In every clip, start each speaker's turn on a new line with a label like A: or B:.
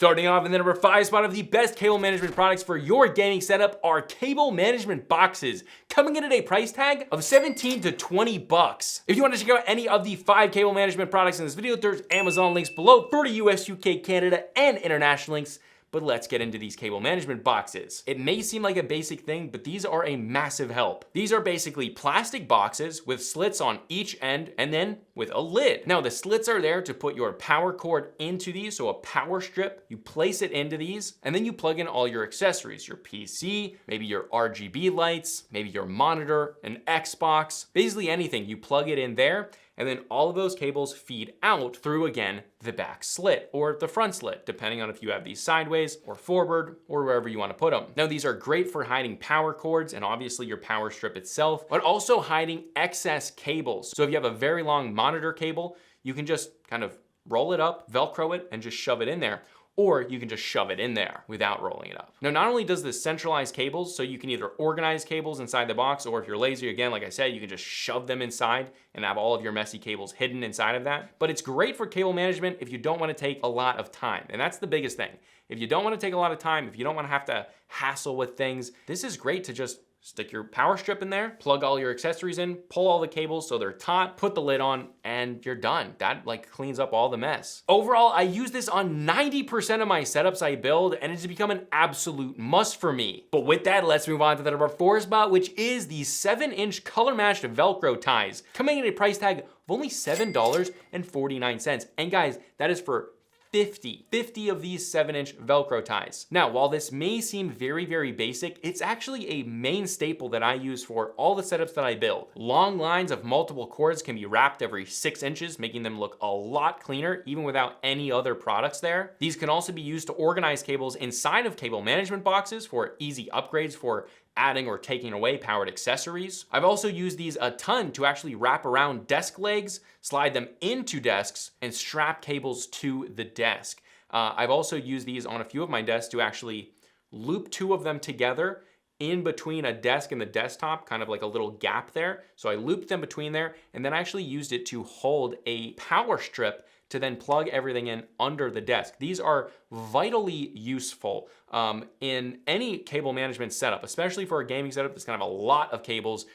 A: Starting off in the number 5 spot of the best cable management products for your gaming setup are cable management boxes, coming in at a price tag of 17 to 20 bucks. If you want to check out any of the 5 cable management products in this video, there's Amazon links below for the US, UK, Canada, and international links. But let's get into these cable management boxes. It may seem like a basic thing, but these are a massive help. These are basically plastic boxes with slits on each end and then with a lid. Now the slits are there to put your power cord into these, so a power strip, you place it into these, and then you plug in all your accessories, your PC, maybe your RGB lights, maybe your monitor, an Xbox, basically anything, you plug it in there, and then all of those cables feed out through, again, the back slit or the front slit, depending on if you have these sideways or forward or wherever you want to put them. Now, these are great for hiding power cords and obviously your power strip itself, but also hiding excess cables. So if you have a very long monitor cable, you can just kind of roll it up, Velcro it, and just shove it in there. Or you can just shove it in there without rolling it up. Now, not only does this centralize cables, so you can either organize cables inside the box, or if you're lazy, again, like I said, you can just shove them inside and have all of your messy cables hidden inside of that. But it's great for cable management if you don't want to take a lot of time. And that's the biggest thing. If you don't want to take a lot of time, if you don't want to have to hassle with things, this is great to just stick your power strip in there, plug all your accessories in, pull all the cables so they're taut, put the lid on, and you're done. That like cleans up all the mess. Overall, I use this on 90% of my setups I build, and it's become an absolute must for me. But with that, let's move on to the number 4 spot, which is the 7-inch color matched Velcro ties, coming in a price tag of only $7.49. And guys, that is for 50 of these 7-inch Velcro ties. Now, while this may seem very, very basic, it's actually a main staple that I use for all the setups that I build. Long lines of multiple cords can be wrapped every 6 inches, making them look a lot cleaner, even without any other products there. These can also be used to organize cables inside of cable management boxes for easy upgrades for adding or taking away powered accessories. I've also used these a ton to actually wrap around desk legs, slide them into desks, and strap cables to the desk. I've also used these on a few of my desks to actually loop 2 of them together in between a desk and the desktop, kind of like a little gap there. So I looped them between there, and then I actually used it to hold a power strip to then plug everything in under the desk. These are vitally useful in any cable management setup, especially for a gaming setup that's kind of a lot of cables,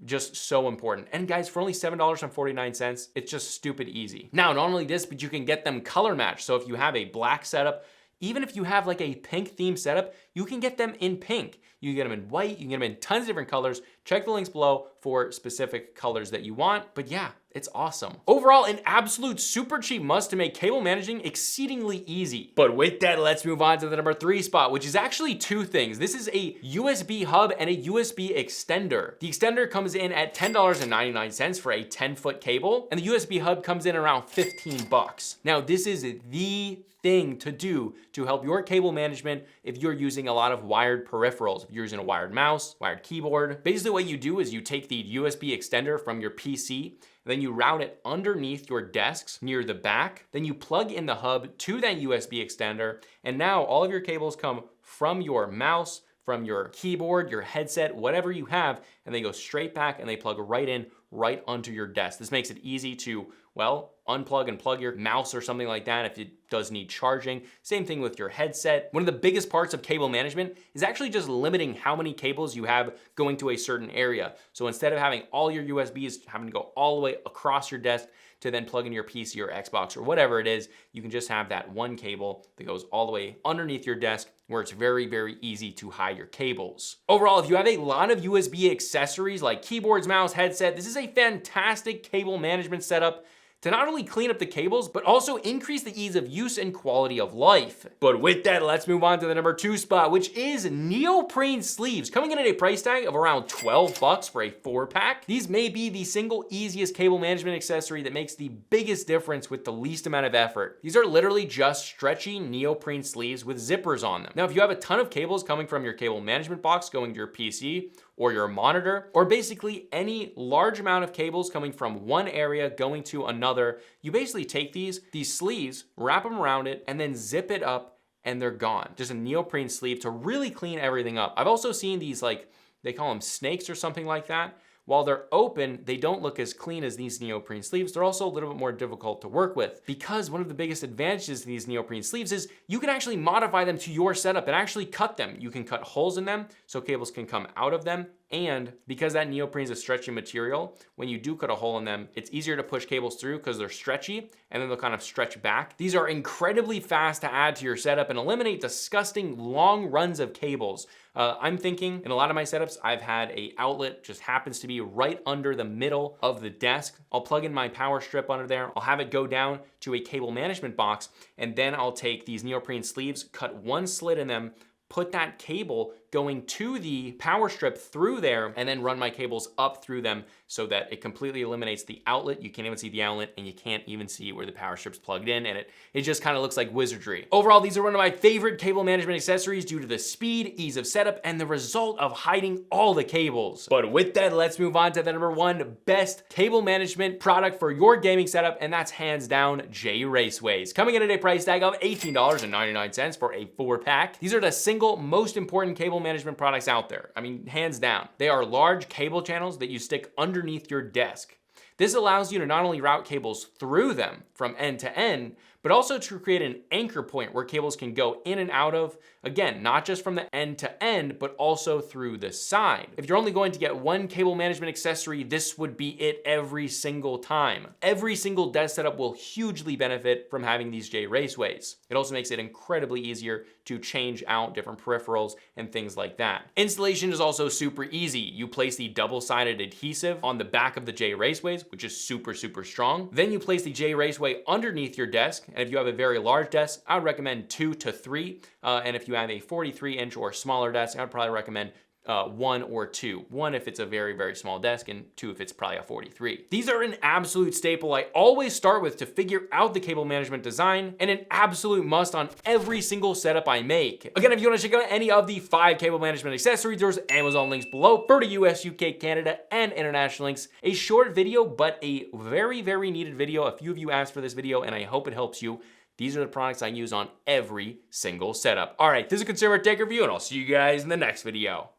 A: just so important. And guys, for only $7.49, it's just stupid easy. Now, not only this, but you can get them color matched. So if you have a black setup, even if you have like a pink theme setup, you can get them in pink. You can get them in white, you can get them in tons of different colors. Check the links below for specific colors that you want. But yeah, it's awesome. Overall, an absolute super cheap must to make cable managing exceedingly easy. But with that, let's move on to the number 3 spot, which is actually 2 things. This is a USB hub and a USB extender. The extender comes in at $10.99 for a 10-foot cable, and the USB hub comes in around 15 bucks. Now, this is the thing to do to help your cable management if you're using a lot of wired peripherals. If you're using a wired mouse, wired keyboard. Basically what you do is you take the USB extender from your PC, then you route it underneath your desks near the back, then you plug in the hub to that USB extender, and now all of your cables come from your mouse, from your keyboard, your headset, whatever you have, and they go straight back and they plug right in, right onto your desk. This makes it easy to, well, unplug and plug your mouse or something like that if it does need charging. Same thing with your headset. One of the biggest parts of cable management is actually just limiting how many cables you have going to a certain area. So instead of having all your USBs having to go all the way across your desk to then plug in your PC or Xbox or whatever it is, you can just have that one cable that goes all the way underneath your desk where it's very, very easy to hide your cables. Overall, if you have a lot of USB accessories like keyboards, mouse, headset, this is a fantastic cable management setup to not only clean up the cables, but also increase the ease of use and quality of life. But with that, let's move on to the number 2 spot, which is NeoPreen Sleeves, coming in at a price tag of around 12 bucks for a 4-pack. These may be the single easiest cable management accessory that makes the biggest difference with the least amount of effort. These are literally just stretchy neoprene sleeves with zippers on them. Now, if you have a ton of cables coming from your cable management box going to your PC, or your monitor, or basically any large amount of cables coming from one area going to another, you basically take these sleeves, wrap them around it, and then zip it up, and they're gone. Just a neoprene sleeve to really clean everything up. I've also seen these, like, they call them snakes or something like that, while they're open, they don't look as clean as these neoprene sleeves. They're also a little bit more difficult to work with, because one of the biggest advantages to these neoprene sleeves is you can actually modify them to your setup and actually cut them. You can cut holes in them so cables can come out of them. And because that neoprene is a stretchy material, when you do cut a hole in them, it's easier to push cables through because they're stretchy, and then they'll kind of stretch back. These are incredibly fast to add to your setup and eliminate disgusting long runs of cables. I'm thinking in a lot of my setups, I've had a outlet just happens to be right under the middle of the desk. I'll plug in my power strip under there. I'll have it go down to a cable management box, and then I'll take these neoprene sleeves, cut one slit in them, put that cable going to the power strip through there, and then run my cables up through them so that it completely eliminates the outlet. You can't even see the outlet, and you can't even see where the power strip's plugged in, and it just kind of looks like wizardry. Overall, these are one of my favorite cable management accessories due to the speed, ease of setup, and the result of hiding all the cables. But with that, let's move on to the number one best cable management product for your gaming setup, and that's hands down J-Raceways. Coming in at a price tag of $18.99 for a 4-pack. These are the single most important cable management products out there. I mean, hands down. They are large cable channels that you stick underneath your desk. This allows you to not only route cables through them from end to end, but also to create an anchor point where cables can go in and out of, again, not just from the end to end, but also through the side. If you're only going to get one cable management accessory, this would be it every single time. Every single desk setup will hugely benefit from having these J-Raceways. It also makes it incredibly easier to change out different peripherals and things like that. Installation is also super easy. You place the double-sided adhesive on the back of the J-Raceways, which is super, super strong. Then you place the J-Raceway underneath your desk. And if you have a very large desk, I would recommend 2 to 3. And if you have a 43-inch or smaller desk, I would probably recommend 1 or 2. 1 if it's a very, very small desk, and 2 if it's probably a 43. These are an absolute staple I always start with to figure out the cable management design, and an absolute must on every single setup I make. Again, if you want to check out any of the 5 cable management accessories, there's Amazon links below for the US, UK, Canada, and international links. A short video, but a very, very needed video. A few of you asked for this video, and I hope it helps you. These are the products I use on every single setup. All right, this is a Consumer Tech Review, and I'll see you guys in the next video.